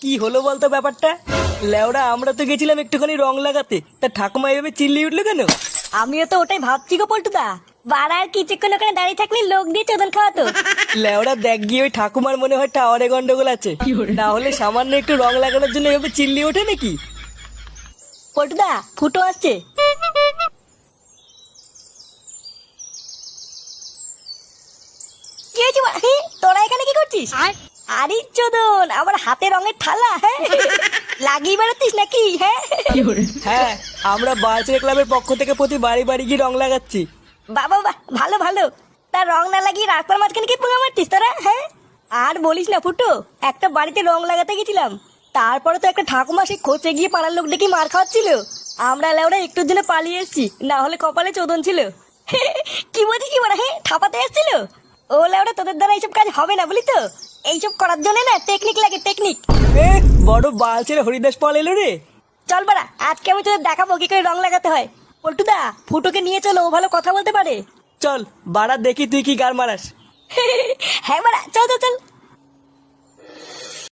কি হলো বলতো ব্যাপারটা? লেওড়া আমরা তো গেছিলাম একটুখানি রং লাগাতে, তা ঠাকুমা এভাবে চিল্লিয়ে উঠলো কেন? আমিও তো ওটাই ভাবছি গো পল্টুদা। বাড়া আর কিছুক্ষণ ওখানে দাঁড়িয়ে থাকলে লোক দিয়ে চোদন খাওয়াতো। লেওড়া দেখ গিয়ে ওই ঠাকুমার মনে হয় টাওয়ারে গন্ডগোল আছে, না হলে সামান্য একটু রং লাগানোর জন্য এভাবে চিল্লিয়ে ওঠে নাকি? পল্টুদা, ফুটো আসছে। কি হয়েছে বাড়া? তোরা এখানে কি করছিস? আরে চোদন, আমার হাতে রঙের থালা। হ্যাঁ, লাগিয়ে বেড়াচ্ছিস নাকি? হ্যাঁ, হ্যাঁ, আমরা বালচের ক্লাবের পক্ষ থেকে প্রতি বাড়ি বাড়ি গিয়ে রং লাগাচ্ছি। বাবা বাহ, ভালো ভালো। তার রং না লাগিয়ে রাস্তার মাঝখানে কি পুঙ্গা মারতিস তোরা? হ্যাঁ, আর বলিস না ফুটো, একটা বাড়িতে রং লাগাতে গেছিলাম, তারপরে তো একটা ঠাকুমা সে খোঁচে গিয়ে পাড়ার লোক ডেকে মার খাওয়াচ্ছিল। আমরা লেওরা একটুর জন্য পালিয়ে এসেছি, না হলে কপালে চোদন ছিল। কি বলছিস কি বড়? হ্যাঁ, ঠাপাতে এসেছিল। ও লেওরা, তোদের দ্বারা এইসব কাজ হবে না বলি তো। এইসব করার জন্য না টেকনিক লাগে, টেকনিক। এ বড় বালচের হরিদাস পাল এলো রে। চল বাড়া, আজকে আমি তোদের দেখাবো কি করে রং লাগাতে হয়। পল্টুদা, ফুটোকে নিয়ে চলো, ও ভালো কথা বলতে পারে। চল বাড়া দেখি তুই কি গার মারাস। হ্যাঁ বাড়া, চল চল চল।